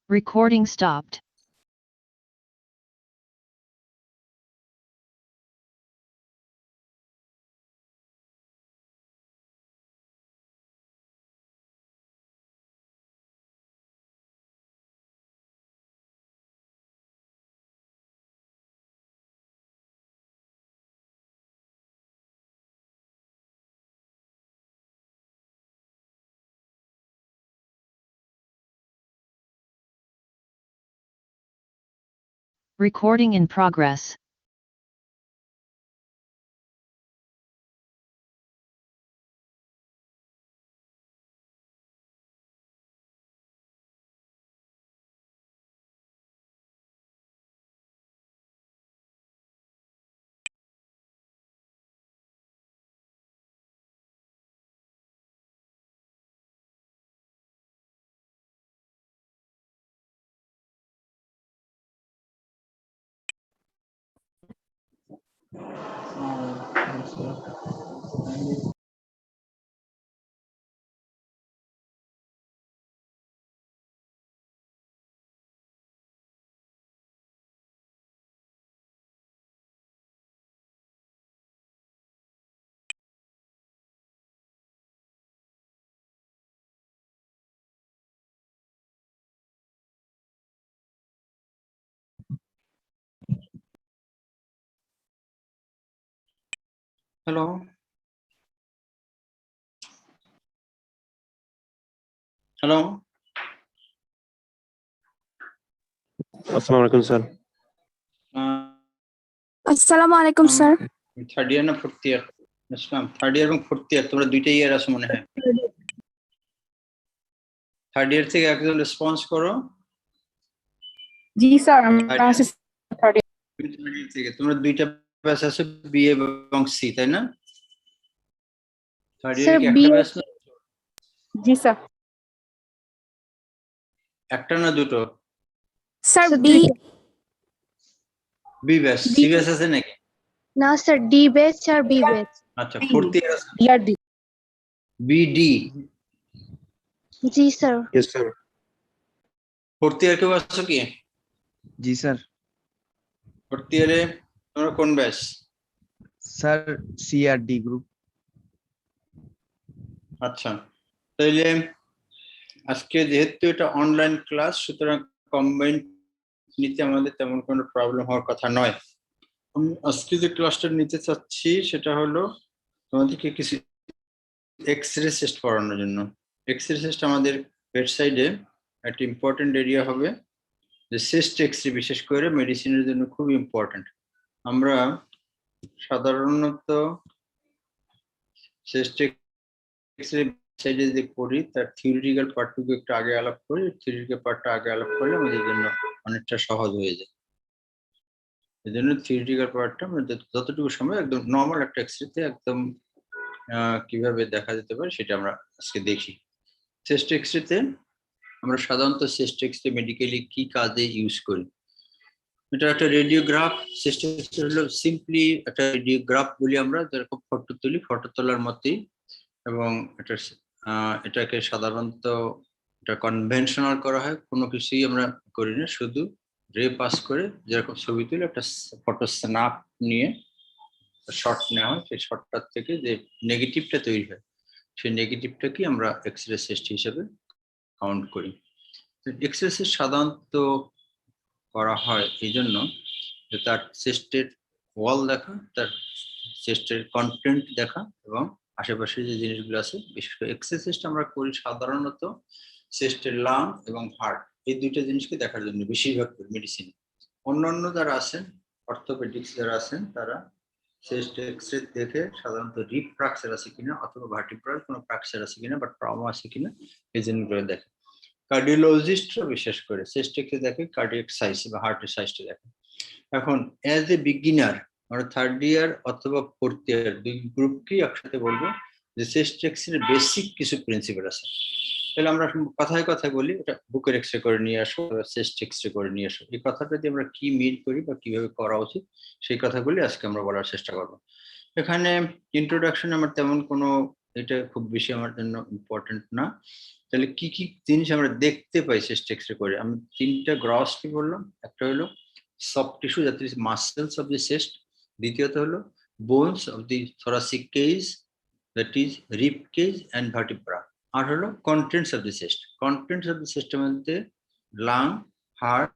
Recording stopped. Recording in progress. Hello. Hello. আসসালামু আলাইকুম sir. আসসালামু আলাইকুম স্যার। থার্ড ইয়ার না ফোর্থ ইয়ার? আসসালাম। থার্ড ইয়ার এবং ফোর্থ ইয়ার তোমরা দুইটা ইয়ার আছো মনে হয়। থার্ড ইয়ার থেকে একজন রেসপন্স করো। জি স্যার, আমরা আছি থার্ড ইয়ার থেকে। তোমরা দুইটা ব্যাচ আছে বি এবং সি, তাই না? থার্ড ইয়ার কি একটা ব্যাচ না? জি স্যার। একটা না দুটো? Sir B batch, C batch আছে নাকি? না স্যার, ডি ব্যাচ আর বি ব্যাচ। আচ্ছা, ফোর্থ ইয়ার আছে বিআরডি। বিডি। জি sir. Yes sir. Fourth year কেউ আছো কি? জি স্যার। ফোর্থ ইয়ারে তোমরা কোন ব্যাচ? Sir CRD group. আচ্ছা, তাইলে আজকে যেহেতু এটা অনলাইন ক্লাস, সুতরাং কম্বাইন্ড নিতে আমাদের তেমন কোনো প্রবলেম হওয়ার কথা নয়। আমি আজকে যে ক্লাসটা নিতে চাচ্ছি সেটা হলো তোমাদেরকে কিছু এক্সরে টেস্ট করানোর জন্য। এক্সরে টেস্ট আমাদের ওয়েবসাইটে একটা ইম্পর্টেন্ট এরিয়া হবে, যে চেস্ট এক্সরে বিশেষ করে মেডিসিনের জন্য খুব ইম্পর্টেন্ট। আমরা সাধারণত চেস্ট এক্সরে সাইডে যে পড়ি তার থিওরিটিক্যাল পার্টটুকু একটু আগে আলাপ করি। থিওরিটিক্যাল পার্টটা আগে আলাপ করলে আমাদের জন্য অনেকটা সহজ হয়ে যায়। এই জন্য থিওরিটিক্যাল পার্টটা আমরা যতটুকু সময় একদম নর্মাল একটা এক্সরেতে একদম কিভাবে দেখা যেতে পারে সেটা আমরা আজকে দেখি। চেস্ট এক্সরেতে আমরা সাধারণত চেস্ট এক্সরে মেডিকেলি কি কাজে ইউজ করি? এটা একটা রেডিওগ্রাফ। চেস্ট এক্সরে হলো সিম্পলি একটা রেডিওগ্রাফ বলি আমরা, যেরকম ফটো তুলি, ফটো তোলার মতোই। এবং এটাকে সাধারণত এটা কনভেনশনাল করা হয়, কোনো কিছুই আমরা করি না, শুধু রে পাস করে যেরকম ছবি তুলে একটা ফটো স্ন্যাপ নিয়ে শর্ট নেওয়া হয়। সেই শর্টটার থেকে যে নেগেটিভটা তৈরি হয় সেই নেগেটিভটাকে আমরা এক্সরে চেস্ট হিসেবে কাউন্ট করি। এক্সরে চেস্ট সাধারণত করা হয় এই জন্য যে তার চেস্টের ওয়াল দেখা, তার চেস্টের কন্টেন্ট দেখা এবং আশেপাশে যে জিনিসগুলো আছে। বিশেষ করে এক্সরে চেস্ট আমরা করি সাধারণত চেস্টের লাং এবং হার্ট, এই দুইটা জিনিসকে দেখার জন্য বেশিরভাগ মেডিসিন। অন্যান্য যারা আছেন, অর্থোপেডিক্স যারা আছেন, তারা চেস্ট এক্সরে দেখে সাধারণত রিপ ফ্র্যাকচার আছে কিনা অথবা ভার্টিব্রাল কোনো ফ্র্যাকচার আছে কিনা বা ট্রমা আছে কিনা এই জিনিসগুলো দেখে। কার্ডিওলজিস্টরা বিশেষ করে চেস্ট এক্সরে দেখে কার্ডিয়াক সাইজ বা হার্টের সাইজটা দেখে। এখন অ্যাজ এ বিগিনার আমরা থার্ড ইয়ার অথবা ফোর্থ ইয়ার দুই গ্রুপকেই একসাথে বলবো যে চেস্ট এক্সরে বেসিক কিছু প্রিন্সিপাল আছে। তাহলে আমরা কথায় কথায় বলি এটা বুকের এক্সরে করে নিয়ে আসো, চেস্ট এক্সরে করে নিয়ে আসো। এই কথাটা দিয়ে আমরা কি মিন করি বা কিভাবে করা উচিত সেই কথাগুলি আজকে আমরা বলার চেষ্টা করব। এখানে ইন্ট্রোডাকশন আমার তেমন কোনো, এটা খুব বেশি আমার জন্য ইম্পর্টেন্ট না। তাহলে কি কি জিনিস আমরা দেখতে পাই চেস্ট এক্সরে করে? আমি তিনটা গ্রস কি বললাম, একটা হলো soft tissue that is muscles of the chest, দ্বিতীয়ত হলো bones of the thoracic cage that is rib cage and vertebra, আর হলো contents of the chest. Contents of the চেস্টের মধ্যে লাং, হার্ট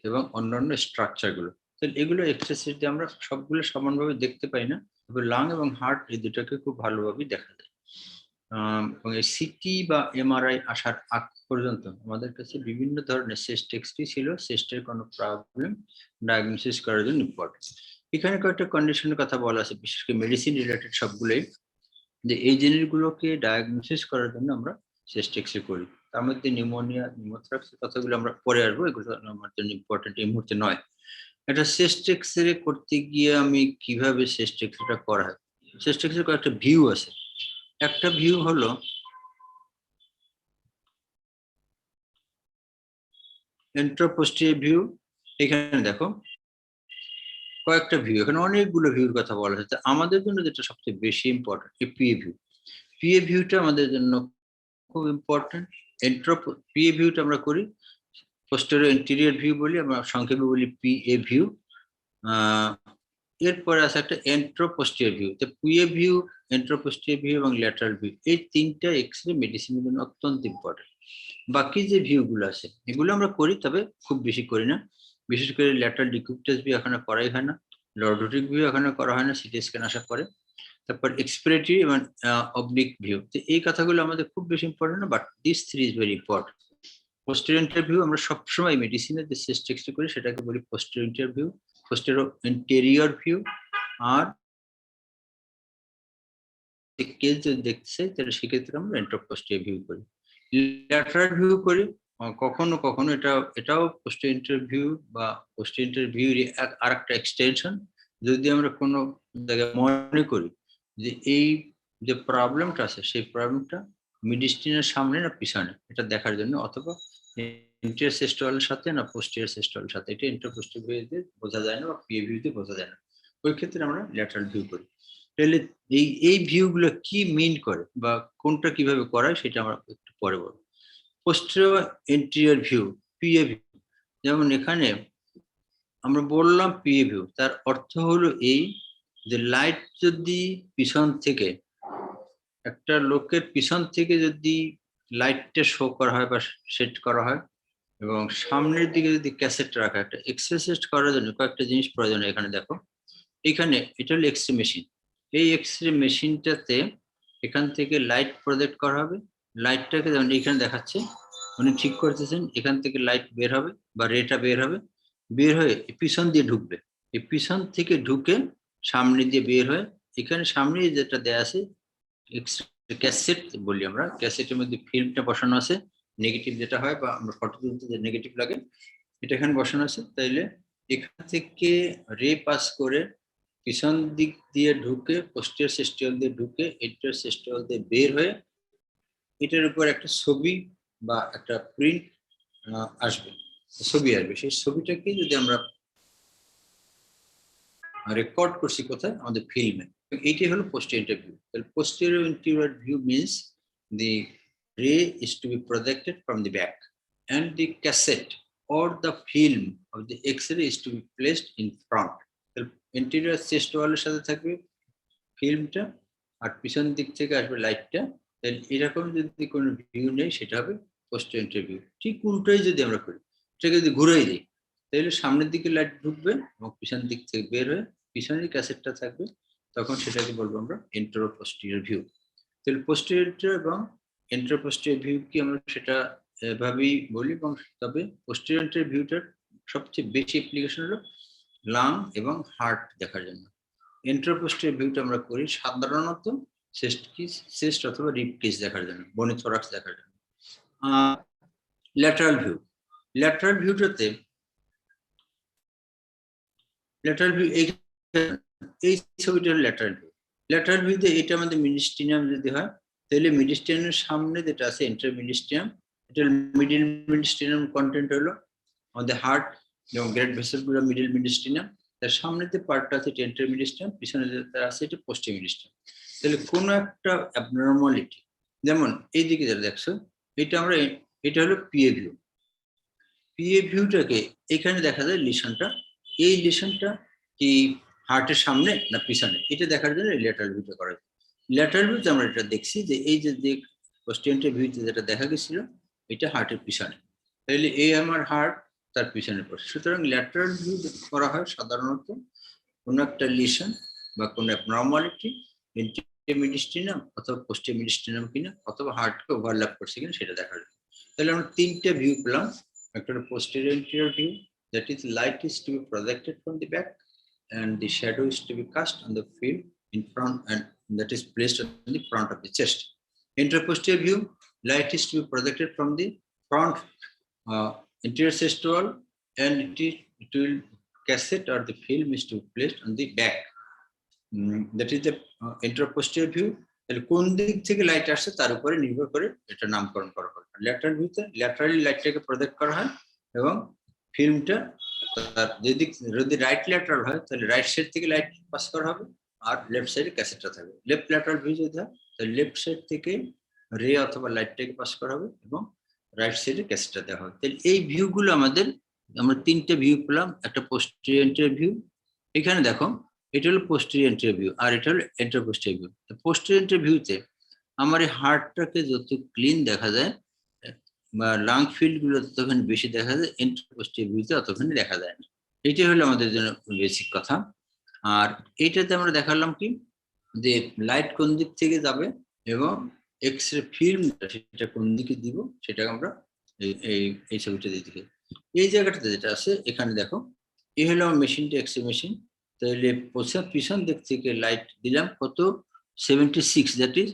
এবং অন্যান্য স্ট্রাকচার গুলো। তাহলে এগুলো এক্সরে দিয়ে আমরা সবগুলো সমানভাবে দেখতে পাই না, তবে লাং এবং হার্ট এই দুটাকে খুব ভালোভাবে দেখা যায়। এবং এই সিটি বা এমআরআই আসার আগ পর্যন্ত আমাদের কাছে বিভিন্ন ধরনের চেস্ট এক্সরে ছিল, চেস্টের কোনো প্রবলেম ডায়াগনোসিস করার জন্য ইম্পর্টেন্ট। এখানে কয়েকটা কন্ডিশনের কথা বলা আছে, বিশেষ করে মেডিসিন রিলেটেড সবগুলোই, যে এই জিনিসগুলোকে ডায়াগনোসিস করার জন্য আমরা চেস্ট এক্সরে করি। তার মধ্যে নিউমোনিয়া, নিউমোথ্রাক্স কথাগুলো আমরা পরে আসবো, এগুলো আমার জন্য ইম্পর্টেন্ট এই মুহূর্তে নয়। একটা চেস্ট এক্সরে করতে গিয়ে আমি কিভাবে চেস্ট এক্সরেটা করা হয়? চেস্ট এক্সরে কয়েকটা ভিউ আছে। একটা ভিউ হলো এন্ট্রোপোস্টিরিয়র ভিউ। এখানে দেখো কয়েকটা ভিউ, এখানে অনেকগুলো ভিউর কথা বলা হচ্ছে। আমাদের জন্য যেটা সবচেয়ে বেশি ইম্পর্টেন্ট এই পিএ ভিউ। পিএ ভিউটা আমাদের জন্য খুব ইম্পর্টেন্ট। পিএ ভিউটা আমরা করি, পোস্টেরিয়র ইন্টেরিয়র ভিউ বলি, আমরা সংক্ষেপে বলি পিএ ভিউ। এরপরে আছে একটা এন্ট্রোপোস্টিরিয়র ভিউ। তো পিএ ভিউ, এন্ট্রোপোস্টিরিয়র ভিউ এবং ল্যাটারাল ভিউ, এই তিনটা এক্সরে মেডিসিনের জন্য অত্যন্ত ইম্পর্টেন্ট। বাকি যে ভিউগুলো আছে এগুলো আমরা করি, তবে খুব বেশি করি না। বিশেষ করে ল্যাটারাল ডিকিউবিটাস ভিউ এখানে করাই হয় না, লর্ডোটিক ভিউ এখানে করা হয় না, সিটি স্ক্যান আসার পরে। তারপর এক্সপিরেটরি এবং অবলিক ভিউ, তো এই কথাগুলো আমাদের খুব বেশি ইম্পর্টেন্ট না, but this three is very important. Posterior view আমরা সবসময় মেডিসিনের যে চেস্ট এক্সরে করি সেটাকে বলি পোস্টেরিয়র ভিউ, পোস্টেরিয়র ভিউ। আর কেস যদি দেখতে চাই তাহলে সেক্ষেত্রে আমরা এন্ট্রোপোস্টিরিয়র ভিউ করি। ল্যাটারাল ভিউ করি কখনো কখনো, এটাও পোস্টেরিয়র ভিউ বা পোস্টেরিয়র ভিউ আর একটা এক্সটেনশন। যদি আমরা কোনো জায়গায় মনে করি যে এই যে প্রবলেমটা আছে সেই প্রবলেমটা মিডিস্টিনের সামনে না পিছনে, এটা দেখার জন্য, অথবা ইন্টেরিয়র সিস্টলের সাথে না পোস্টেরিয়র সিস্টলের সাথে, এটা এন্ট্রোপোস্টিরিয়র ভিউ দিয়ে বোঝা যায় না বা পিএ ভিউ দিয়ে বোঝা যায় না। ওই ক্ষেত্রে আমরা ল্যাটারাল ভিউ করি। তাহলে এই ভিউগুলো কি মিন করে বা কোনটা কিভাবে করায় সেটা আমরা একটু পরে বলবো। Posterior interior view, PA view, যেমন এখানে আমরা বললাম পিএ ভিউ, তার অর্থ হলো এই যে লাইট যদি পিছন থেকে, একটা লোকের পিছন থেকে যদি লাইটটা শো করা হয় বা সেট করা হয় এবং সামনের দিকে যদি ক্যাসেট রাখা, একটা এক্সারসাইজ করার জন্য কয়েকটা জিনিস প্রয়োজন। এখানে দেখো, এখানে এটা হলো এক্সরে মেশিন। এই এক্সরে মেশিনটাতে এখান থেকে লাইট প্রজেক্ট করা হবে। লাইটটাকে যেমন এখানে দেখাচ্ছে, উনি ঠিক করতেছেন, এখান থেকে লাইট বের হবে বা রেটা বের হবে, বের হয়ে পিছন দিয়ে ঢুকবে। এই পিছন থেকে ঢুকে সামনে দিয়ে বের হয়ে এখানে সামনে যেটা দেয়া আছে ক্যাসেট বলি আমরা, ক্যাসেটের মধ্যে ফিল্মটা বসানো আছে, নেগেটিভ যেটা হয় বা আমরা ফটো তুলতে যে নেগেটিভ লাগে এটা এখানে বসানো আছে। তাইলে এখান থেকে রে পাস করে পিছন দিক দিয়ে ঢুকে পোস্টেরিয়র সিস্টল দিয়ে ঢুকে এন্টেরিয়র সিস্টল দিয়ে বের হয়ে এটার উপর একটা ছবি বা একটা প্রিন্ট আসবে, ছবি আসবে। সেই ছবিটাকে যদি আমরা রেকর্ড করছি কোথায়, আমাদের ফিল্মে, এইটাই হলো পোস্টেরিয়র ভিউ। তাহলে posterior interior view means the ray is to be projected from the back and the cassette or the film of the X-ray is to be placed in front. Interior chest wall এর সাথে থাকবে ফিল্মটা আর পিছন দিক থেকে আসবে লাইটটা। তাহলে এরকম যদি কোনো ভিউ নেই সেটা হবে পোস্টেরিয়র ভিউ। ঠিক উল্টোই যদি আমরা করি, সেটাকে যদি ঘুরাই দিই তাহলে সামনের দিকে লাইট ঢুকবে এবং পিছন দিক থেকে বের হয়ে পিছনে ক্যাসেটটা থাকবে, তখন সেটাকে বলবো আমরা এন্টেরোপোস্টেরিয়র ভিউ। তাহলে পোস্টেরিয়র এবং এন্টেরোপোস্টেরিয়র ভিউ কি আমরা সেটা এভাবেই বলি, এবং তবে পোস্টেরিয়র ভিউটার সবচেয়ে বেশি অ্যাপ্লিকেশন হলো লাং এবং হার্ট দেখার জন্য। এন্টেরোপোস্টেরিয়র ভিউটা আমরা করি সাধারণত চেস্ট অথবা রিব কেজ দেখার জন্য, বনি থোরাক্স দেখার জন্য। ল্যাটারাল ভিউ, ল্যাটারাল ভিউটাতে ল্যাটারাল ভিউ এই ছবিটা হলো ল্যাটারাল ভিউ। ল্যাটারাল ভিউতে এটা আমাদের মিডিস্টিনিয়াম যদি হয় তাহলে মিডিস্টিয়ামের সামনে যেটা আছে এন্টার মিডিস্টিয়াম, এটা মিডিল মিডিস্টিয়াম কন্টেন্ট হলো আমাদের হার্ট এবং গ্রেট ভেসেল গুলো মিডিল মিডিস্টিয়াম, তার সামনে যে পার্টটা আছে এটা এন্টার মিডিস্টিয়াম, পিছনে যেটা আছে এটা পোস্টিয়ার মিডিস্টিয়াম। তাহলে কোনো একটা অ্যাবনর্মালিটি, যেমন এই দিকে যেটা দেখছো এটা আমরা, এটা হলো পিএ ভিউ। পিএ ভিউটাকে এখানে দেখা যায় লিশনটা, এই লিশনটা কি হার্টের সামনে না পিছনে, এটা দেখার জন্য ল্যাটারাল ভিউটা করা যায়। ল্যাটারাল ভিউতে আমরা এটা দেখছি যে এই যে পোস্টেরিয়র ভিউতে যেটা দেখা গেছিল এটা হার্টের পিছনে, তাহলে এই আমার হার্ট তার পিছনে পড়ছে। সুতরাং ল্যাটারাল ভিউ করা হয় সাধারণত কোনো একটা লিশন বা কোনো অ্যাবনর্মালিটি মিডিস্টিনাম অথবা পোস্টিয়ার মিডিস্টিনাম কিনা অথবা হার্টকে ওভারল্যাপ করছে কিনা সেটা দেখা যায়। তাহলে আমরা তিনটে ভিউ পেলাম। একটা posterior anterior view, that is light is to be projected from the back and the shadow is to be cast on the field in front and that is placed on the front of the chest. Interposterior view, light is to be projected from the front anterior chest wall and it will cassette or the film is to be placed on the back. That is the interposterior view. তাহলে কোন দিক থেকে light আসছে তার উপরে নির্ভর করে এটা নামকরণ করা হয়। ল্যাটারাল ভিউতে ল্যাটারালি লাইটটাকে প্রজেক্ট করা হয় এবং ফিল্মটা তার যেদিক, যদি রাইট ল্যাটারাল হয় তাহলে রাইট সাইড থেকে লাইট পাস করা হবে আর লেফট সাইডে ক্যাসেটটা থাকবে। লেফট ল্যাটারাল ভিউ যদি হয় তাহলে লেফট সাইড থেকে রে অথবা লাইটটাকে পাস করা হবে এবং রাইট সাইডে ক্যাসেটটা দেওয়া হবে। তাহলে এই ভিউগুলো আমাদের, আমরা তিনটে ভিউ পেলাম। একটা পোস্টেরিয়র এন্টেরিয়র ভিউ, এখানে দেখো এটা হলো পোস্টেরিয়র এন্টেরিয়র ভিউ আর এটা হলো এন্টারপোস্টেরিয়র ভিউ। পোস্টেরিয়র এন্টেরিয়র ভিউতে আমার এই হার্টটাকে যত ক্লিন দেখা যায় বা লাং ফিল্ড গুলো ততখানি বেশি দেখা যায়, এন্টারপোস্টেরিয়র ভিউতে অতখানি দেখা যায় না। এটাই হলো আমাদের জন্য বেসিক কথা। আর এইটাতে আমরা দেখালাম কি যে লাইট কোন দিক থেকে যাবে এবং এক্স রে ফিল্মটা সেটা কোন দিকে দিব সেটা আমরা এই ছবিটা দিকে, এই জায়গাটাতে যেটা আছে এখানে দেখো এই হলো আমার মেশিনটা, এক্স রে মেশিন। তাহলে পিছন দিক থেকে লাইট দিলাম কত 76, that is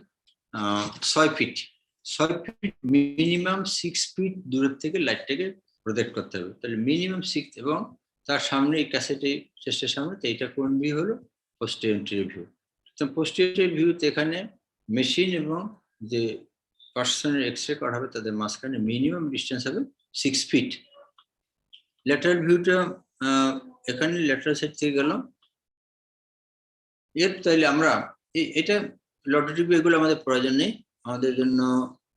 6 feet. 6 feet minimum 6 feet দূরের থেকে লাইটটাকে প্রজেক্ট করতে হবে। তাহলে মিনিমাম 6 এবং তার সামনে এই ক্যাসেটে চেস্টের সামনে, তো এটা কোন ভিউ হলো পোস্টেরিয়র এন্টেরিয়র ভিউ। তো পোস্টেরিয়র ভিউতে এখানে মেশিন এবং যে পার্সনের এক্সরে করা হবে তাদের মাঝখানে মিনিমাম ডিস্টেন্স হবে 6 ফিট। ল্যাটারাল ভিউটা এখানে ল্যাটারাল সাইড থেকে গেল এর, তাইলে আমরা এটা লটোটিপি এগুলো আমাদের প্রয়োজন নেই, আমাদের জন্য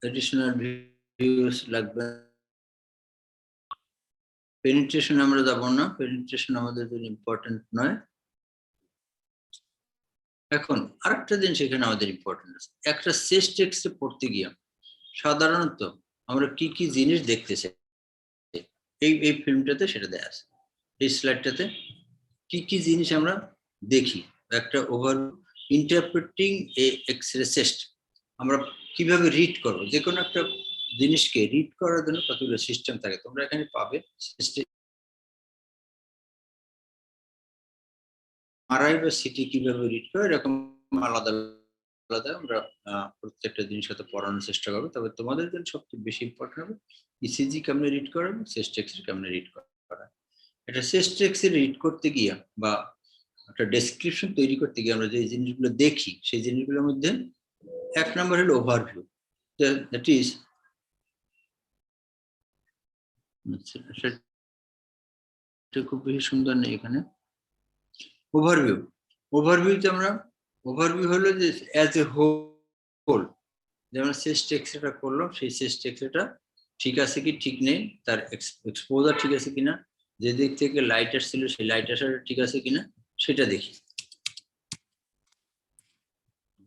এডিশনাল ভিউস লাগবে। পেনিট্রেশন আমরা যাব না, পেনিট্রেশন আমাদের জন্য ইম্পর্টেন্ট নয়। এখন আরেকটা জিনিস এখানে আমাদের ইম্পর্টেন্ট আছে, একটা চেস্ট এক্সরে পড়তে গিয়ে সাধারণত আমরা কি কি জিনিস দেখতে চাই এই ফিল্মটাতে সেটা দেয়া আছে। এই স্লাইডটাতে কি কি জিনিস আমরা দেখি, একটা ওভার ইন্টারপ্রেটিং এ এক্সরে চেস্ট আমরা কিভাবে রিড করবো, যে কোনো একটা জিনিসকে রিড করার জন্য কতগুলো সিস্টেম থাকে তোমরা এখানে পাবে। আরআই বা সিটি কিভাবে রিড করে এরকম আলাদা আলাদা আমরা প্রত্যেকটা জিনিস সাথে পড়ানোর চেষ্টা করবো। তবে তোমাদের জন্য সবচেয়ে বেশি ইম্পর্টেন্ট হবে ইসিজি কেমনে রিড করা, চেস্ট এক্সরে কেমনে রিড করা। এটা চেস্ট এক্সরে রিড করতে গিয়ে বা একটা ডেসক্রিপশন তৈরি করতে গিয়ে আমরা যে জিনিসগুলো দেখি সেই জিনিসগুলোর মধ্যে এক নম্বর হলো ওভারভিউ। দ্যাট ইজ খুব বেশি সুন্দর নেই এখানে। ওভারভিউ, ওভারভিউতে আমরা ওভারভিউ হলো যে অ্যাজ এ হোল, যেমন চেস্ট এক্সরেটা করলাম সেই চেস্ট এক্সরেটা ঠিক আছে কি ঠিক নেই, তার এক্সপোজার ঠিক আছে কিনা, যে দিক থেকে লাইট আসছিল সেই লাইট আসাটা ঠিক আছে কিনা সেটা দেখি।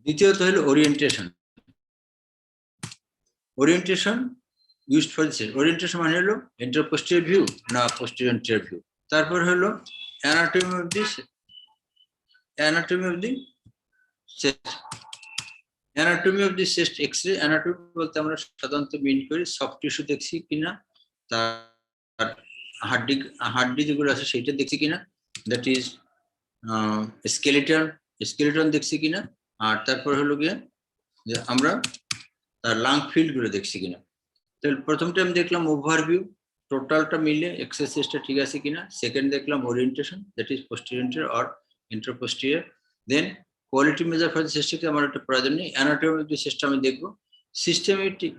দ্বিতীয়ত হলো orientation. Orientation used for this, orientation মানে হলো এন্টারপোস্টেরিয়র ভিউ না পোস্টেরিয়র এন্টেরিয়র ভিউ। তারপর হলো anatomy of this, anatomy of the chest, anatomy of the chest X-ray. Anatomy বলতে আমরা সাধারণত মিন করি সফট টিস্যু দেখছি কিনা, তার হাড্ডি যেগুলো আছে সেইটা দেখছি কিনা, দ্যাট ইজ স্কেলেটন দেখছি কিনা, আর তারপর হলো গিয়ে যে আমরা তার লাং ফিল্ড গুলো দেখছি কিনা। তাহলে প্রথমটা আমি দেখলাম ওভারভিউ, টোটালটা মিলে এক্সারসাইজটা ঠিক আছে কিনা। সেকেন্ড দেখলাম orientation, that is posterior or anteroposterior. Then quality measure for system আমার একটা প্রয়োজন নেই। অ্যানাটমি অফ দ্য সিস্টেম আমি দেখবো।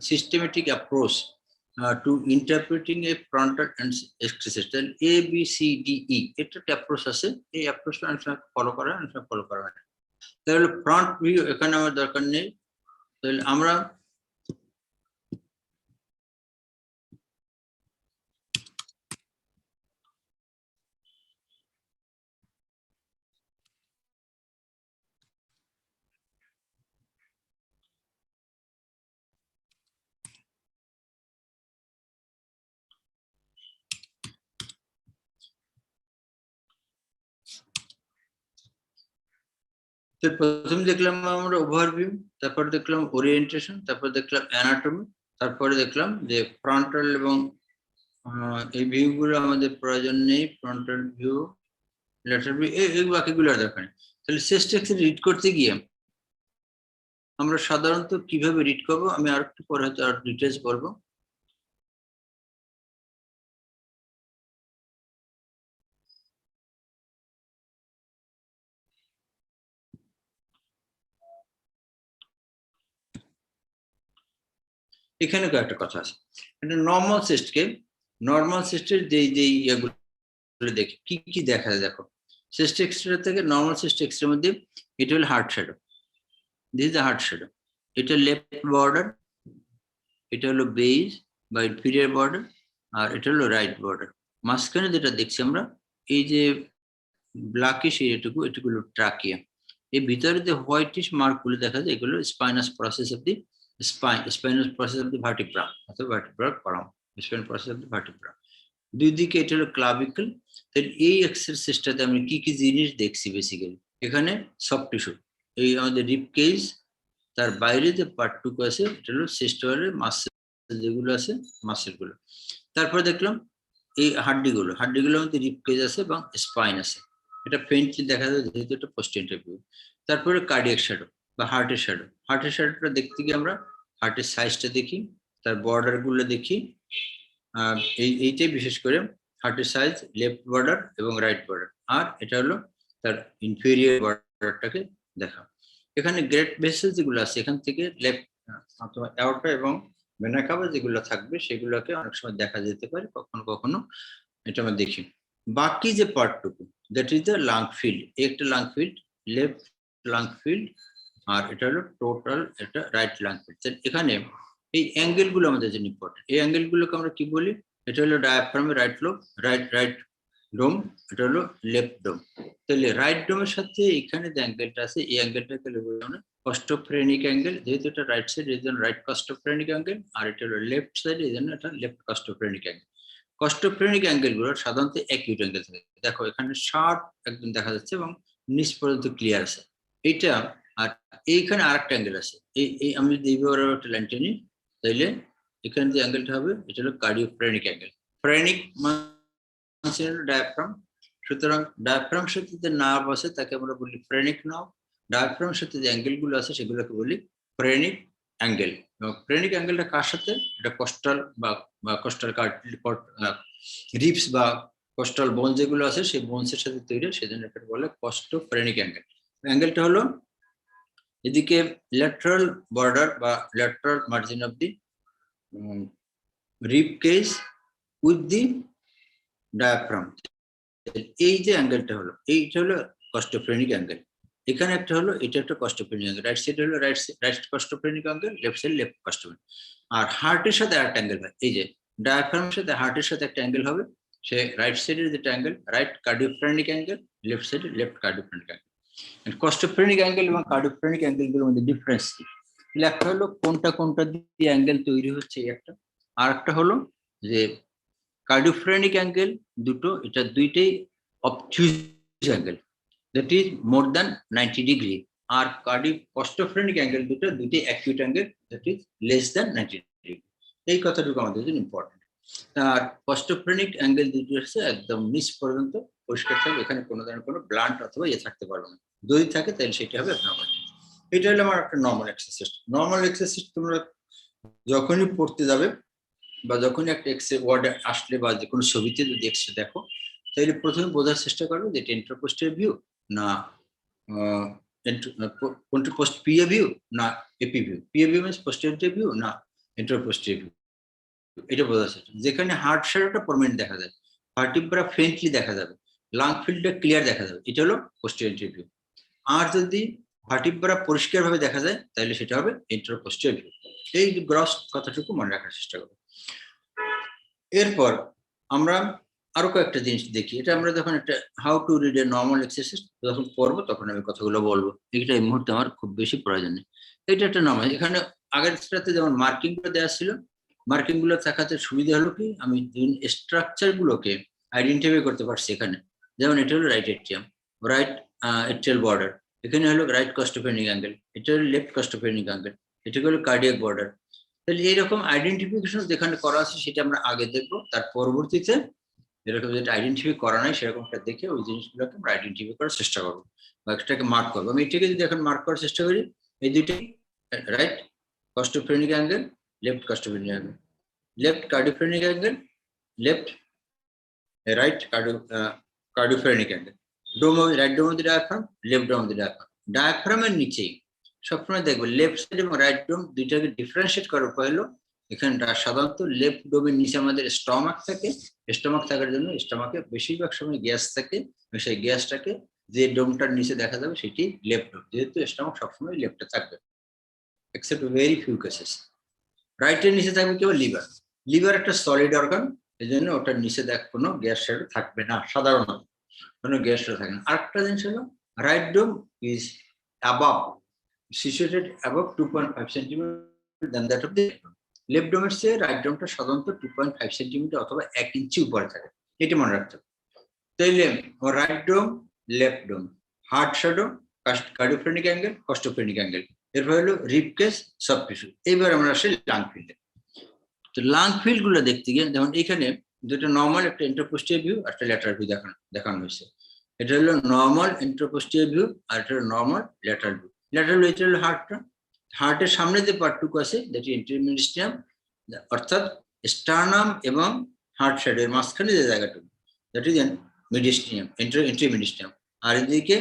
Systematic approach to interpreting A frontal and extra ABCDE এটা একটা অ্যাপ্রোচ আছে। এই অ্যাপ্রোচটা অনেক সময় ফলো করা, অনেক সময় ফলো করা হয় না। তাহলে ফ্রন্ট ভিউ এখানে আমার দরকার নেই। তাহলে আমরা তো প্রথম দেখলাম আমরা ওভারভিউ, তারপর দেখলাম ওরিয়েন্টেশন, তারপর দেখলাম অ্যানাটমি, তারপরে দেখলাম যে ফ্রন্টাল এবং এই ভিউগুলো আমাদের প্রয়োজন নেই। ফ্রন্টাল ভিউ, ল্যাটারাল ভিউ, এই বাকিগুলো দরকার নেই। তাহলে চেস্ট এক্স-রে রিড করতে গিয়ে আমরা সাধারণত কিভাবে রিড করব আমি আর একটু পরে হয়তো আর ডিটেইলস বলবো। এখানে কয়েকটা কথা আছে। এটা নর্মাল সিস্টের যে ইয়েগুলো দেখি কি কি দেখা যায় দেখো। চেস্ট এক্স-রে থেকে নর্মাল চেস্ট এক্স-রে মধ্যে এটা হলো heart shadow, this is the heart shadow. এটা লেফট বর্ডার, এটা হলো বেজ বা ইনফিরিয়র বর্ডার, আর এটা হলো রাইট বর্ডার। মাঝখানে যেটা দেখছি আমরা এই যে ব্ল্যাকিশ এটুকু হলো ট্রাকিয়া। এই ভিতরে যে হোয়াইটিশ মার্কগুলো দেখা যায় এগুলো spinous process of the spinous process of the vertebra অথবা vertebral column, spinous process of the vertebra. দুই দিকে এটা হলো ক্লাভিকল। এই এক্সারসাইজটাতে আমি কি কি জিনিস দেখছি বেসিক্যালি এখানে সফট টিস্যু, এই আমাদের রিব কেজ, তার বাইরে যে পার্টটুকু আছে এটা হলো সিস্টোয়ালের মাসেল যেগুলো আছে মাসেলগুলো। তারপরে দেখলাম এই হাড্ডিগুলোর মধ্যে রিব কেজ আছে এবং স্পাইন আছে। এটা ফেইন্টলি দেখা যায় যেহেতু এটা পোস্টেরিয়র ভিউ। তারপরে কার্ডিয়াক শ্যাডো বা হার্টের শ্যাডোটা দেখতে গিয়ে আমরা হার্টের সাইজটা দেখি, তার বর্ডার গুলো দেখি। এইটাই বিশেষ করে হার্টের সাইজ, লেফট বর্ডার এবং রাইট বর্ডার, আর এটা হলো তার ইনফেরিয়র বর্ডারটাকে দেখা। এখানে গ্রেট ভেসেল যেগুলো আছে এখান থেকে লেফট অথবা অ্যাওর্টা এবং ভেনা কাভা যেগুলো থাকবে সেগুলোকে অনেক সময় দেখা যেতে পারে, কখনো কখনো এটা আমরা দেখি। বাকি যে পার্টটুকু that is the lung field, একটা lung field, left lung field, আর এটা হলো টোটাল একটা রাইট লাং ফিল্ড। এখানে এই অ্যাঙ্গেল গুলো আমাদের জন্য ইম্পর্টেন্ট। এই অ্যাঙ্গেল গুলোকে আমরা কি বলি? এটা হলো ডায়াফ্রামের রাইট লোব, রাইট ডোম, এটা হলো লেফট ডোম। তাহলে রাইট ডোমের সাথে এখানে যে অ্যাঙ্গেলটা আছে এই অ্যাঙ্গেলটাকে বলা হয় কস্টোফ্রেনিক অ্যাঙ্গেল, যেহেতু এটা রাইট সাইড এই জন্য রাইট কস্টোফ্রেনিক অ্যাঙ্গেল, আর এটা হলো লেফট সাইড এই জন্য এটা লেফট কস্টোফ্রেনিক অ্যাঙ্গেল। কস্টোফ্রেনিক অ্যাঙ্গেল গুলো সাধারণত অ্যাকিউট অ্যাঙ্গেল থাকে। দেখো এখানে শার্প একদম দেখা যাচ্ছে এবং নিচ পর্যন্ত ক্লিয়ার আছে এইটা। আর এইখানে আরেকটা অ্যাঙ্গেল আছে, এই আমি যদি এইভাবে একটা লাইন টেনি তাইলে এখানে যে অ্যাঙ্গেলটা হবে এটা হলো কার্ডিওফ্রেনিক অ্যাঙ্গেল। ফ্রেনিক মানে ডায়াফ্রাম, সুতরাং ডায়াফ্রামের সাথে যে নার্ভ আছে তাকে আমরা বলি ফ্রেনিক নার্ভ। ডায়াফ্রামের সাথে যে অ্যাঙ্গেল গুলো আছে সেগুলোকে বলি ফ্রেনিক অ্যাঙ্গেল। এবং ফ্রেনিক অ্যাঙ্গেলটা কার সাথে? এটা কোস্টাল বা কোস্টাল রিপস বা কোস্টাল বোন যেগুলো আছে সেই বোনসের সাথে তৈরি, সেজন্য এটা বলে কস্টোফ্রেনিক অ্যাঙ্গেল। অ্যাঙ্গেলটা হলো এদিকে ল্যাটারাল বর্ডার বা lateral margin of the rib cage with the diaphragm. এই যে অ্যাঙ্গেলটা হলো এইটা হলো কস্টোফ্রেনিক অ্যাঙ্গেল। এখানে একটা হলো এটা একটা কস্টোফ্রেনিক অ্যাঙ্গেল, রাইট সাইড হলো right costophrenic angle, left side left costophrenic. আর হার্টের সাথে আরেকটা অ্যাঙ্গেল হয়, এই যে ডায়াফ্রামের সাথে হার্টের সাথে একটা অ্যাঙ্গেল হবে, সে রাইট সাইডের যেটা অ্যাঙ্গেল রাইট কার্ডিওফ্রেনিক অ্যাঙ্গেল, লেফট সাইডে লেফট কার্ডিওফ্রেনিক অ্যাঙ্গেল। কস্টোফ্রেনিক অ্যাঙ্গেল এবং কার্ডিওফ্রেনিক অ্যাঙ্গেলগুলোর মধ্যে ডিফারেন্স কি? একটা হলো কোনটা দিয়ে অ্যাঙ্গেল তৈরি হচ্ছে একটা, আর একটা হলো যে কার্ডিওফ্রেনিক অ্যাঙ্গেল দুটো, এটা দুইটাই obtuse angle, that is more than 90 degree. আর কস্টোফ্রেনিক অ্যাঙ্গেল দুইটাই acute angle, that is less than 90 degree. এই কথাটুকু আমাদের জন্য ইম্পর্টেন্ট। আর কস্টোফ্রেনিক অ্যাঙ্গেল দুটো হচ্ছে একদম নিচ পর্যন্ত পরিষ্কার থাকবে, এখানে কোনো ধরনের কোনো ব্লান্ট অথবা থাকতে পারবে না। যদি থাকে তাহলে সেটা হবে নর্মাল। এটা হলো আমার একটা নর্মাল এক্সারসাইজ। নর্মাল এক্সারসাইজ তোমরা যখনই পড়তে যাবে বা যখনই একটা এক্সরে ওয়ার্ডে আসলে বা যে কোনো ছবিতে যদি এক্সরে দেখো তাহলে প্রথমে বোঝার চেষ্টা করবে যে এটা ইন্টারপোস্টেরিয়র ভিউ না কোনটা পোস্ট পিএ ভিউ না AP view? PA view means posterior view না এন্টারোপোস্টেরিয়র ভিউ? এটা বোঝা যাচ্ছে। যেখানে হার্ট শ্যাডোটা পার্মানেন্ট দেখা যায়, ভার্টিব্রা ফেন্টলি দেখা যাবে, লাং ফিল্ডটা ক্লিয়ার দেখা যাবে, এটা হলো পোস্টেরিয়র ভিউ। আর যদি ভার্টিব্রা পরিষ্কারভাবে দেখা যায় তাহলে সেটা হবে এন্টারোপোস্টেরিয়র ভিউ। এই গ্রস কথাটুকু মনে রাখার চেষ্টা করব। এরপর আমরা আরো কয়েকটা জিনিস দেখি। এটা আমরা যখন একটা how to read a normal exercise যখন পড়বো তখন আমি কথাগুলো বলবো, এটা এই মুহূর্তে আমার খুব বেশি প্রয়োজন নেই। এটা একটা নর্মাল, এখানে আগের সাথে যেমন মার্কিং গুলো দেওয়া ছিল, মার্কিং গুলো থাকাতে সুবিধা হলো কি আমি স্ট্রাকচার গুলোকে আইডেন্টিফাই করতে পারছি এখানে। যেমন এটা হলো right atrium, right atrial border, এখানে হলো রাইট কস্টোফেনিক অ্যাঙ্গেল, এটা হলো লেফট কস্টোফেনিক অ্যাঙ্গেল, এটা হলো কার্ডিয়াক বর্ডার। তাহলে এইরকম আইডেন্টিফিকেশন যেখানে করা আছে সেটা আমরা আগে দেখবো, তার পরবর্তীতে যেরকম যেটা আইডেন্টিফাই করা নাই সেরকমটা দেখে ওই জিনিসগুলোকে আমরা আইডেন্টিফাই করার চেষ্টা করবো বা এটাকে মার্ক করবো। আমি এটাকে যদি এখন মার্ক করার চেষ্টা করি, এই দুইটাই right costophrenic angle, left costophrenic angle, left cardiophrenic angle, left right cardiophrenic angle, dome of right dome of the diaphragm, left dome of the diaphragm. ডায়াফ্রামের নিচেই সবসময় দেখবো লেফট সাইড এবং রাইট ডোম দুইটাকে ডিফারেন্সিয়েট করার উপায় হলো এখানে সাধারণত লেফট ডোমের নিচে আমাদের স্টমাক থাকে, স্টমাক থাকার জন্য স্টমাকে বেশিরভাগ সময় গ্যাস থাকে, সেই গ্যাসটাকে যে ডোমটার নিচে দেখা যাবে সেটি লেফট ডোম, যেহেতু স্টমাক সবসময় লেফটে থাকবে এক্সেপ্ট ভেরি ফিউ কেসেস। রাইটের নিচে থাকবে কেবল লিভার, লিভার একটা সলিড অর্গান, এই জন্য ওটার নিচে দেখ কোনো গ্যাস শ্যাডো থাকবে না, সাধারণত কোনো গ্যাস শ্যাডো থাকে না। আরেকটা জিনিস হলো right dome is above situated above 2.5 centimeter than that of the left dome. Left ডোমের চেয়ে রাইট ডোমটা সাধারণত 2.5 সেন্টিমিটার অথবা 1 ইঞ্চি উপরে থাকে, এটা মনে রাখতে হবে। তাইলে রাইট ডোম, লেফট ডোম, হার্ট শ্যাডো, কার্ডিওফেনিক অ্যাঙ্গেল, কস্টোফেনিক অ্যাঙ্গেল, এরপর হলো রিব কেস, সব টিস্যু। এইবার আমরা আসি লাং ফিল্ডে। তো লাং ফিল্ড গুলো দেখতে গিয়ে যেমন এখানে দুটো নর্মাল, একটা ইন্টারপোস্টিয়ার ভিউ আর একটা ল্যাটারাল ভিউ দেখানো হয়েছে। এটা হলো নর্মাল ইন্টারপোস্টিয়ার ভিউ আর এটা হলো normal lateral view. Lateral view এটা হলো হার্টটা, হার্টের সামনে যে পার্টটুকু আছে দ্যাট ইজ ইন্টারমিডিস্টিয়াম, অর্থাৎ স্টার্নাম এবং হার্ট শ্যাডোর মাঝখানে যে জায়গাটুকু দ্যাট ইজ মিডিস্টিয়াম, ইন্টারমিডিস্টিয়াম। আর এদিকে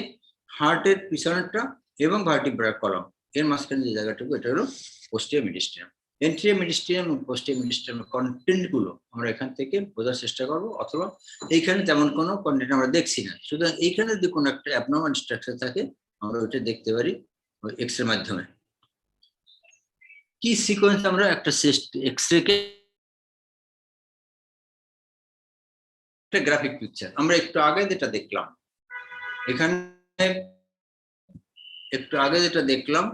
হার্টের পিছনেরটা এবং ভার্টিব্রাল কলাম এর মাঝখানে যে জায়গাটুকু এটা হলো পোস্টিয়ার মিডিস্টিয়াম। এন্ট্রিয়ার মিডিস্টিয়াম এবং পোস্টিয়ার মিডিস্টিয়ামের কন্টেন্ট গুলো আমরা এখান থেকে বোঝার চেষ্টা করবো, অথবা এইখানে তেমন কোনো কন্টেন্ট আমরা দেখছি না, সুতরাং এইখানে যদি কোনো একটা অ্যাবনর্মাল স্ট্রাকচার থাকে আমরা ওইটা দেখতে পারি এক্স রে মাধ্যমে। কি সিকোয়েন্স আমরা একটা এক্স রে কে একটা গ্রাফিক পিকচার আমরা একটু আগে যেটা দেখলাম, এখানে একটু আগে যেটা দেখলাম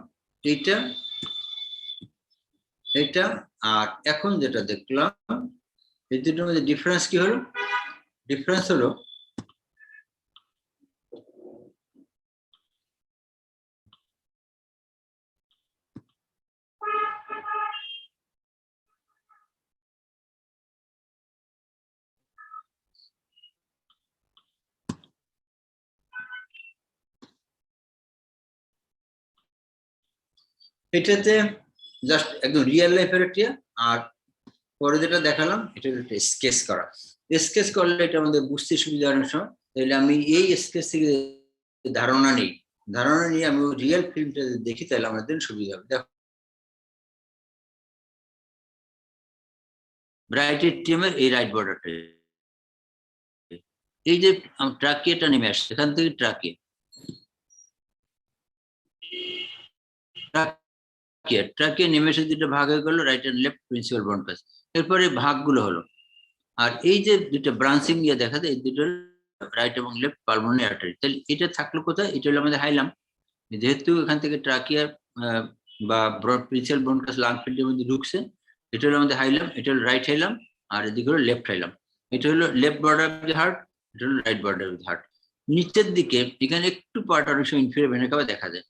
এইটা, এটা আর এখন যেটা দেখলাম এই দুটোর মধ্যে ডিফারেন্স কি হলো? ডিফারেন্স হলো এটাতে জাস্ট একদম রিয়েল লাইফের একটা, আর পরে যেটা দেখালাম এটা একটা স্কেচ করা। স্কেচ করলে এটা আমাদের বুঝতে সুবিধা অনেক সময়, তাহলে আমি এই স্কেচ থেকে ধারণা নিয়ে আমি রিয়েল ফিল্মটা দেখি তাহলে আমাদের সুবিধা হবে। দেখো রাইট এট্রিয়ামের এই রাইট বর্ডারটা, এই যে ট্রাকিয়াটা নেমে আসছে এখান থেকে ট্রাকিয়া নেমে এসে দুটো ভাগ হয়ে গেল, রাইট এন্ড লেফট প্রিন্সিপাল ব্রনকাস। এরপরে ভাগগুলো হলো, আর এই যে দুটো ব্রাঞ্চিং ইয়ে দেখা যায় এই দুটো রাইট এবং লেফট পালমোনারি আর্টারি। তাহলে এটা থাকলো কোথায়? এটা হলো আমাদের হাইলাম, যেহেতু এখান থেকে ট্রাকিয়া বা প্রিন্সিপাল ব্রনকাস লাং ফিল্ডের মধ্যে ঢুকছে, এটা হলো আমাদের হাইলাম, এটা হলো রাইট হাইলাম, আর এদিকে হলো লেফট হাইলাম। এটা হলো left border of the heart, এটা হলো right border of the heart. নিচের দিকে এখানে একটু পার্ট অনেক সময় ইনফিরিয়র ভেনা কাভা দেখা যায়,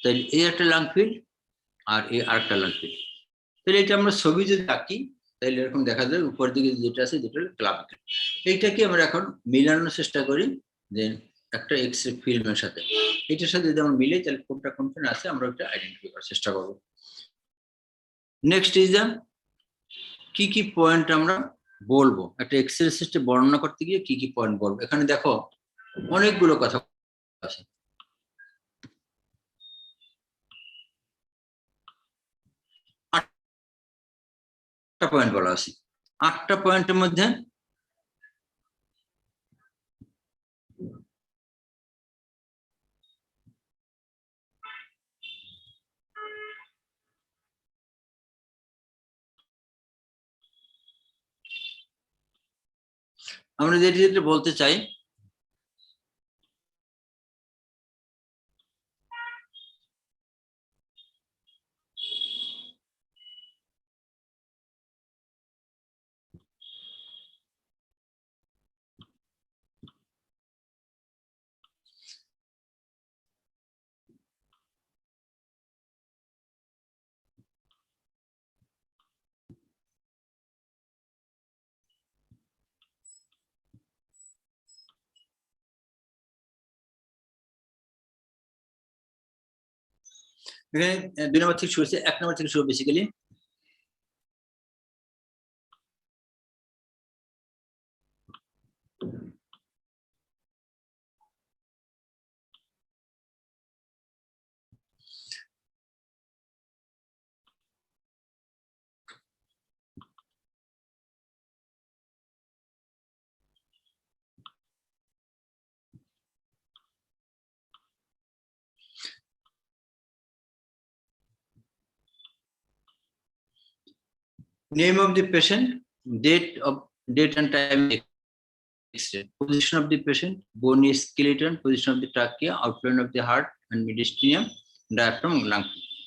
তাহলে এই একটা লাং ফিল্ড আর এই আরেকটা লাং ফিল্ড। তাহলে এটা আমরা ছবি যদি আঁকি তাহলে এরকম দেখা যায়, উপর দিকে যেটা আছে যেটা হলো ক্লাভিকেল। এইটাকে আমরা এখন মিলানোর চেষ্টা করি যে একটা এক্স রে ফিল্মের সাথে, এটার সাথে যদি আমরা মিলে তাহলে কোনটা কোনখানে আছে আমরা ওটা আইডেন্টিফাই করার চেষ্টা করব। নেক্সট ইজ দ্য কি কি পয়েন্ট আমরা বলবো, একটা এক্স রে সিস্টেম বর্ণনা করতে গিয়ে কি কি পয়েন্ট বলবো। এখানে দেখো অনেকগুলো কথা আছে, পয়েন্ট বলা আছে। 8টা পয়েন্টের মধ্যে আমরা যেটা বলতে চাই, এখানে 2 নম্বর থেকে শুরু হচ্ছে, 1 নম্বর থেকে শুরু basically. Name of the patient, date and time, X-ray. Position of the patient, bony skeleton, position of the trachea, outline of the heart and mediastinum, diaphragm, lung.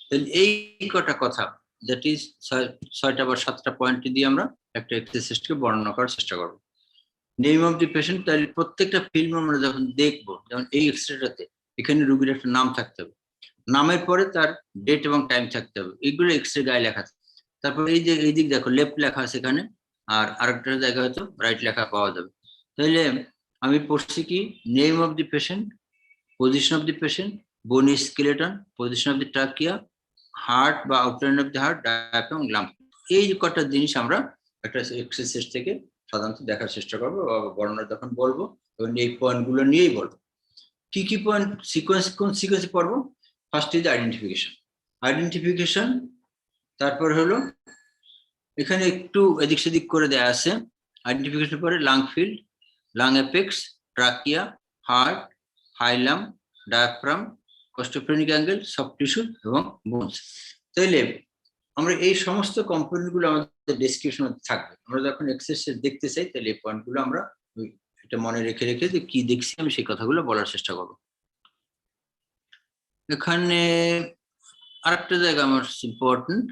তাহলে এই কটা কথা, দ্যাট ইজ 6টা বা 7টা পয়েন্ট দিয়ে আমরা একটা এক্সারসাইজকে বর্ণনা করার চেষ্টা করব। নেম অফ দি পেশেন্ট, তাহলে প্রত্যেকটা ফিল্ম আমরা যখন দেখবো, যেমন এই এক্সরেটাতে এখানে রোগীর একটা নাম থাকতে হবে, নামের পরে তার ডেট এবং টাইম থাকতে হবে, এইগুলো এক্সরে গায়ে লেখা থাকে। তারপর এই যে এই দিক দেখো লেফট লেখা আছে এখানে, আর আরেকটা জায়গায় হয়তো রাইট লেখা পাওয়া যাবে। তাহলে আমি পড়ছি কি, name of the patient, position of the patient, bony skeleton, position of the trachea, heart বা outline of the heart, diaphragm, lungs. এই কটা জিনিস আমরা একটা এক্সারসাইজ থেকে সাধারণত দেখার চেষ্টা করবো বা বর্ণনা যখন বলবো তখন এই পয়েন্টগুলো নিয়েই বলবো। কি কি পয়েন্ট সিকোয়েন্স, কোন সিকোয়েন্সে পড়বো? ফার্স্ট ইজ আইডেন্টিফিকেশন, তারপর হলো এখানে একটু এদিক সেদিক করে দেয়া আছে। আইডেন্টিফিকেশন পরে lung field, lung apex, trachea, heart, hilum, diaphragm, costophrenic angle, soft tissue এবং বোনস। তাইলে আমরা এই সমস্ত কম্পোনেন্টগুলো আমাদের ডেসক্রিপশনে থাকবে। আমরা যখন এক্সারসাইজ দেখতে চাই তাহলে এই পয়েন্টগুলো আমরা এটা মনে রেখে রেখে যে কি দেখছি আমি সেই কথাগুলো বলার চেষ্টা করব। এখানে আরেকটা জায়গা আমার ইম্পর্টেন্ট,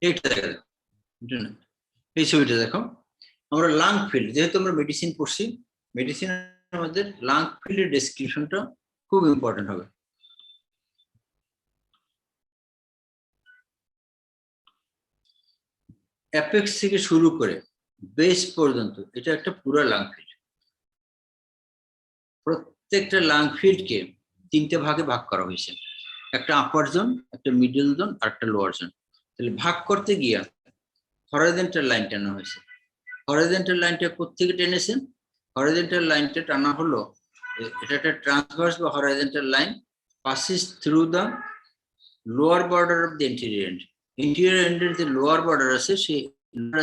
এইটা দেখা দেখো, এই ছবিটা দেখো। আমরা লাং ফিল্ড, যেহেতু আমরা মেডিসিন পড়ছি, মেডিসিনের মধ্যে লাং ফিল্ডের ডেসক্রিপশনটা খুব ইম্পর্টেন্ট হবে। অ্যাপেক্স থেকে শুরু করে বেস পর্যন্ত এটা একটা পুরো লাং ফিল্ড। প্রত্যেকটা লাং ফিল্ডকে 3টে ভাগে ভাগ করা হয়েছে, একটা আপার জোন, একটা মিডল জোন আর একটা লোয়ার জোন। তাহলে ভাগ করতে গিয়ে হরাইজন্টাল লাইন টানা হয়েছে। হরাইজন্টাল লাইনটা কোত্থেকে টেনেছে? হরাইজন্টাল লাইনটা টানা হলো, এটা একটা ট্রান্সভার্স বা horizontal line, passes through the lower border of the anterior end. Anterior end এর যে লোয়ার বর্ডার আছে সেই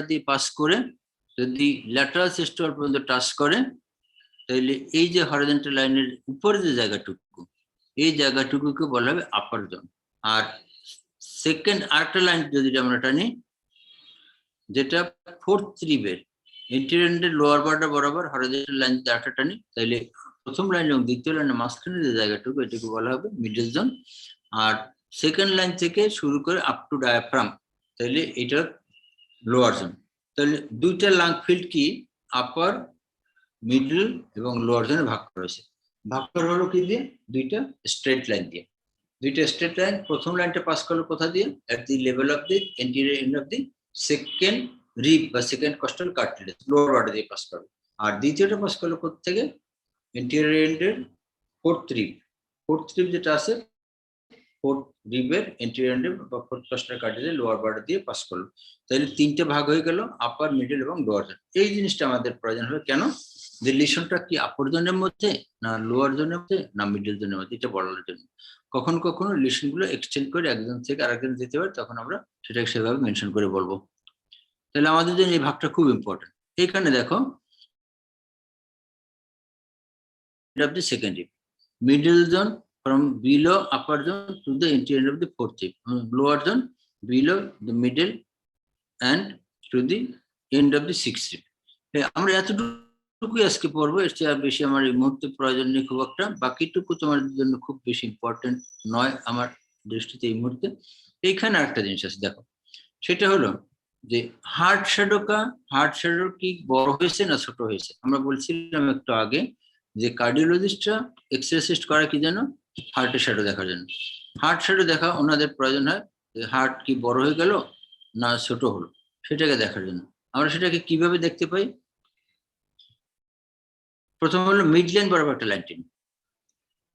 দিয়ে পাস করে যদি ল্যাটারাল সিস্টাল পর্যন্ত টাচ করে, তাহলে এই যে হরাইজন্টাল লাইনের উপরে যে জায়গাটুকু, এই জায়গাটুকুকে বলা হবে আপার জোন। আর সেকেন্ড আরেকটা লাইন যদি আমরা টানি, যেটা ফোর্থ রিবের ইন্টেরিয়র এন্ডের লোয়ার বর্ডার বরাবর হরাইজন্টাল লাইন দিয়ে আরেকটা টানি, তাহলে প্রথম লাইন এবং দ্বিতীয় লাইনের মাঝখানে যে জায়গাটুকু এটাকে বলা হবে মিডল জোন। আর সেকেন্ড লাইন থেকে শুরু করে আপ টু ডায়াফ্রাম, তাহলে এটা লোয়ার জোন। তাহলে দুইটা লাং ফিল্ড কি আপার, মিডল এবং লোয়ার জোনে ভাগ করা হয়েছে। ভাগ করা হলো কি দিয়ে? দুইটা স্ট্রেট লাইন দিয়ে। দুইটা স্ট্রেট লাইন, প্রথম লাইনটা পাস করলো কোথা দিয়ে? At the level of the anterior end of the second rib বা second costal cartilage, lower border দিয়ে পাস করলো। আর দ্বিতীয়টা পাস করলো কোথা থেকে? এন্টিরিয়র এন্ডের ফোর্থ রিব। ফোর্থ রিব যেটা আছে ফোর্থ রিবের এন্টেরিয়র রিব বা fourth costal cartilage lower border দিয়ে পাস করলো। তাহলে তিনটে ভাগ হয়ে গেল, আপার, মিডল এবং লোয়ার জোন। এই জিনিসটা আমাদের প্রয়োজন হবে কেন, যে লিশনটা কি আপার জোনের মধ্যে না লোয়ার জোনের মধ্যে না মিডল জোনের মধ্যে, এটা বলার জন্য। কখন কখনো লিশন গুলো এক্সচেঞ্জ করে একজন থেকে আরেকজন দিতে পারে, তখন আমরা সেটাকে সেভাবে মেনশন করে বলবো। তাহলে আমাদের জন্য এই ভাগটা খুব ইম্পর্টেন্ট। এইখানে দেখো of the second rib, middle zone from below upper zone to the interior of the fourth rib, lower zone below the middle and to the end of the sixth rib. আমরা এতটুকুই আজকে পড়বো, এর চেয়ে আর বেশি আমার এই মুহূর্তে প্রয়োজন নেই খুব একটা। বাকিটুকু তোমাদের জন্য খুব বেশি ইম্পর্টেন্ট নয় আমার দৃষ্টিতে এই মুহূর্তে। এইখানে আরেকটা জিনিস আছে দেখো, সেটা হলো যে হার্ট শ্যাডো কি বড় হয়েছে না ছোট হয়েছে। আমরা বলছিলাম একটু আগে যে কার্ডিওলজিস্টরা এক্সারসাইজ করে কি জানো, হার্টের শ্যাডো দেখার জন্য। হার্ট শ্যাডো দেখা ওনাদের প্রয়োজন হয় যে হার্ট কি বড় হয়ে গেল না ছোট হলো, সেটাকে দেখার জন্য। আমরা সেটাকে কিভাবে দেখতে পাই, প্রথম হলো মিড লাইন বরাবর একটা লাইন টেনে,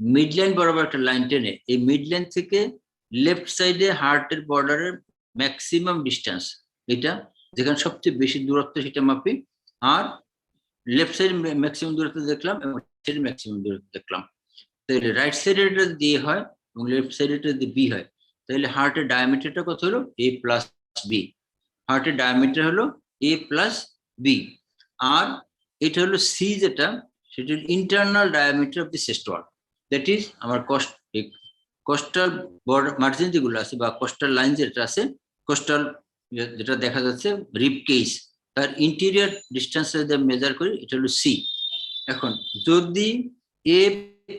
মিড লাইন বরাবর একটা লাইন টেনে এই মিড লাইন থেকে লেফট সাইডে হার্টের বর্ডারের ম্যাক্সিমাম ডিস্টেন্স, এটা যেখানে সবচেয়ে বেশি দূরত্ব সেটা মাপি, আর লেফট সাইড ম্যাক্সিমাম দূরত্ব দেখলাম এবং সাইড ম্যাক্সিমাম দূরত্ব দেখলাম। তাহলে রাইট সাইডে এটা দিয়ে হয় এবং লেফট সাইডে এটা যদি বি হয়, তাহলে হার্টের ডায়ামিটারটা কত হলো এ প্লাস বি, হার্টের ডায়ামিটার হলো এ প্লাস বি। আর এটা হলো সি যেটা, সেটা internal diameter of the chest wall, that is আমার কোস্টাল মার্জিন যেগুলো আছে বা কোস্টাল লাইন যেটা আছে, কোস্টাল যেটা দেখা যাচ্ছে রিব কেস, তার ইন্টেরিয়র ডিস্টেন্স যদি মেজার করি এটা হলো সি। এখন যদি এ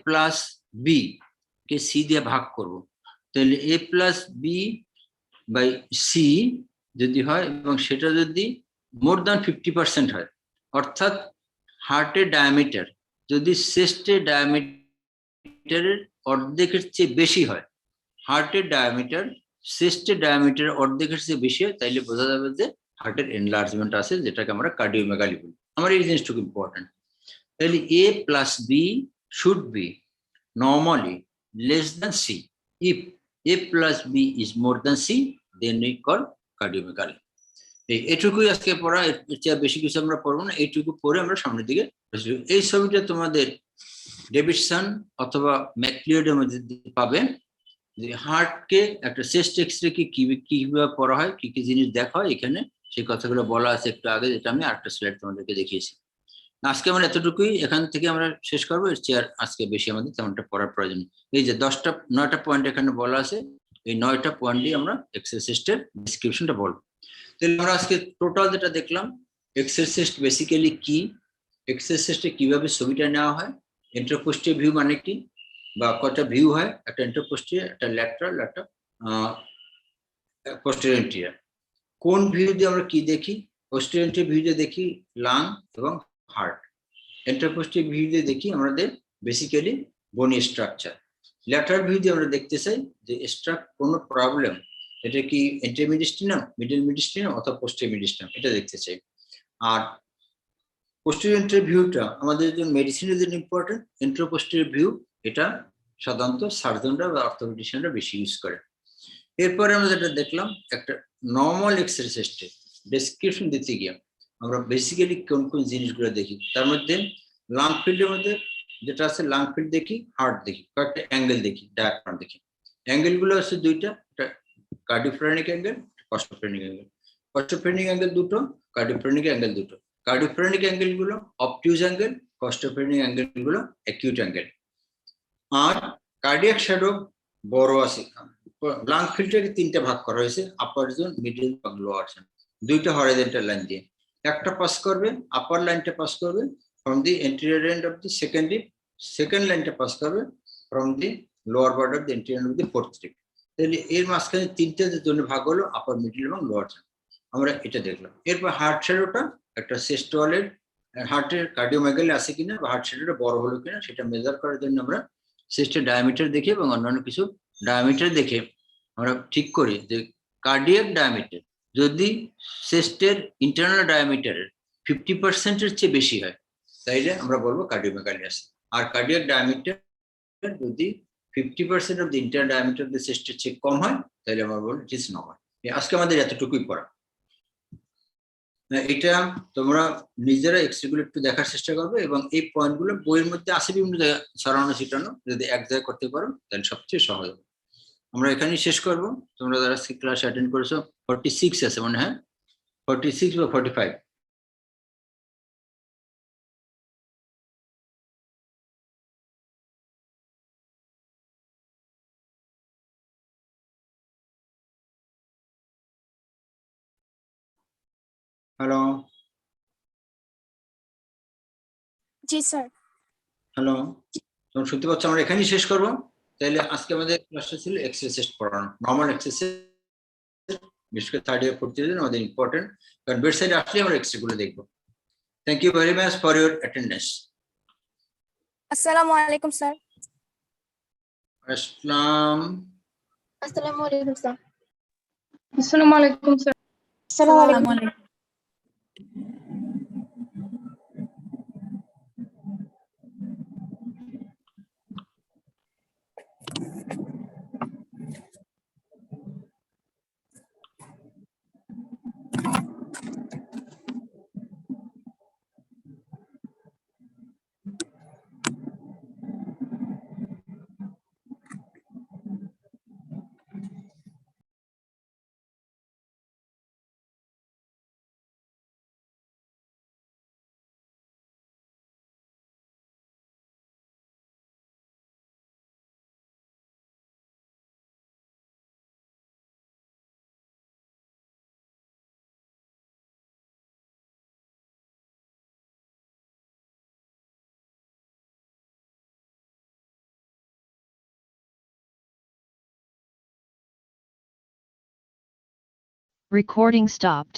প্লাস বি কে সি দিয়ে ভাগ করব, তাহলে A plus B by C যদি হয় এবং সেটা যদি মোর দ্যান 50% হয়, অর্থাৎ হার্টের ডায়ামিটার যদি চেস্টের ডায়ামিটারের অর্ধেকের চেয়ে বেশি হয়, হার্টের ডায়ামিটার চেস্টের ডায়ামিটারের অর্ধেকের চেয়ে বেশি হয়, তাইলে বোঝা যাবে যে হার্টের এনলার্জমেন্ট আছে, যেটাকে আমরা কার্ডিওমেগালি বলি। আমার এই জিনিসটুকু ইম্পর্টেন্ট। তাহলে A plus B should be normally less than C. If A plus B is more than C, then we call cardiomegaly. এইটুকুই আজকে পড়া, এর চেয়ে বেশি কিছু আমরা পড়বো না, এইটুকু পড়ে আমরা সামনের দিকে। এই ছবিটা তোমাদের ডেভিডসন অথবা ম্যাকলিওডের মধ্যে পাবে, যে হার্টকে একটা চেস্ট এক্সরে কিভাবে পড়া হয়, কি কি জিনিস দেখা হয়, এখানে সেই কথাগুলো বলা আছে একটু আগে, যেটা আমি আরেকটা স্লাইড তোমাদেরকে দেখিয়েছি। আজকে আমরা এতটুকুই, এখান থেকে আমরা শেষ করবো, এর চেয়ে আজকে বেশি আমাদের তেমনটা পড়ার প্রয়োজন। এই যে 9টা পয়েন্ট এখানে বলা আছে, এই 9টা পয়েন্ট দিয়ে আমরা এক্সারসাইজের ডিসক্রিপশনটা বলবো। তাহলে আমরা আজকে টোটাল যেটা দেখলাম, এক্সারসাইজ বেসিক্যালি কি, এক্সারসাইজটা কিভাবে ছবিটা নেওয়া হয়, ইন্টারপোস্টিভ ভিউ মানে কি, বা কয়টা ভিউ হয়, একটা ইন্টারপোস্টিভ, একটা ল্যাটারাল, একটা পোস্টেরিয়র। কোন ভিউ দিয়ে আমরা কি দেখি, পোস্টেরিয়র ভিউ দিয়ে দেখি লাং এবং হার্ট, ইন্টারপোস্টিভ ভিউ দিয়ে দেখি আমাদের বেসিক্যালি বনি স্ট্রাকচার, ল্যাটারাল ভিউ দিয়ে আমরা দেখতে চাই যে কোনো প্রবলেম, এটা কি ইন্টারমিডিস্টিনাম, মিডল মিডিস্টিনাম অথবা পোস্টেরিয়র মিডিস্টিনাম, এটা দেখতে চাই। আর পোস্টেরিয়র ভিউটা আমাদের জন্য মেডিসিনের জন্য ইম্পর্টেন্ট। ইন্টারপোস্টেরিয়র ভিউ এটা সাধারণত সার্জনরা বা অর্থোপেডিশিয়ানরা বেশি ইউজ করে। এরপরে আমরা যেটা দেখলাম, একটা নর্মাল এক্সারসাইজে ডেসক্রিপশন দিতে গিয়ে আমরা বেসিক্যালি কোন কোন জিনিসগুলো দেখি, তার মধ্যে লাং ফিল্ডের মধ্যে যেটা আছে, লাং ফিল্ড দেখি, হার্ট দেখি, কয়েকটা অ্যাঙ্গেল দেখি, ডায়াফ্রাম দেখি। অ্যাঙ্গেলগুলো আছে দুইটা, একটা কার্ডিওফ্রেনিক অ্যাঙ্গেল, কস্টোফ্রেনিক অ্যাঙ্গেল। কস্টোফ্রেনিক অ্যাঙ্গেল দুটো, কার্ডিওফ্রেনিক অ্যাঙ্গেল দুটো। কার্ডিওফ্রেনিক অ্যাঙ্গেল গুলো অবটিউজ অ্যাঙ্গেল, কস্টোফ্রেনিক অ্যাঙ্গেল গুলো অ্যাকিউট অ্যাঙ্গেল। আর কার্ডিয়াক শ্যাডো বড় আছে, লাং ফিল্ডটাকে 3টে ভাগ করা হয়েছে, আপার জোন, মিডল এবং লোয়ার জোন, 2টা হরাইজন্টাল লাইন দিয়ে। একটা পাস করবে, আপার লাইনটা পাস করবে from the anterior and of the second rib, second লাইনটা পাস করবে from the lower border of the anterior of the fourth rib. তাহলে এর মাঝখানে 3টে জোনে ভাগ হলো, আপার, মিডল এবং লোয়ার জোন, আমরা এটা দেখলাম। এরপর হার্ট শ্যাডোটা একটা চেস্ট ওয়ালের হার্টের কার্ডিওমেগালি আছে কিনা বা হার্ট শ্যাডোটা বড় হলো কিনা সেটা মেজার করার জন্য আমরা চেস্টের ডায়ামিটার দেখি এবং অন্যান্য কিছু ডায়ামিটার দেখে আমরা ঠিক করি যে কার্ডিয়াক ডায়ামিটার যদি চেস্টের ইন্টারনাল ডায়ামিটারের 50%-এর চেয়ে বেশি হয়, তাইলে আমরা বলবো কার্ডিওমেগালি আছে। আর কার্ডিয়াক ডায়ামিটার যদি 50% of the interior diameter of the chest এর চেয়ে কম হয় তাহলে আমরা বলবো it is normal। আজকে আমাদের এতটুকুই পড়া। এটা তোমরা নিজেরা এক্সরে গুলো একটু দেখার চেষ্টা করবে এবং এই পয়েন্টগুলো বইয়ের মধ্যে আছে বিভিন্ন জায়গায় ছড়ানো ছিটানো, যদি এক জায়গায় করতে পারো তাহলে সবচেয়ে সহজ হবে। আমরা এখানেই শেষ করব। তোমরা যারা ক্লাস অ্যাটেন্ড করেছো 46 আছে মনে হয়, 46 বা 45। হ্যালো জি স্যার। হ্যালো, তোমরা শুনতে পাচ্ছ? আমরা এখানেই শেষ করব। তাহলে আজকে আমাদের ক্লাসটা ছিল এক্সারসাইজ পড়ানো, নরমাল এক্সারসাইজ, বিশেষ করে থার্ড ইয়ার ফোর্থ ইয়ার আমাদের ইম্পর্টেন্ট, কারণ বেড সাইডে আসলে আমরা এক্সরে গুলো দেখবো। Thank you very much for your attendance. আসসালামু আলাইকুম স্যার। আসসালাম। আসসালামু আলাইকুম স্যার। আসসালামু আলাইকুম স্যার। আসসালামু আলাইকুম। Recording stopped.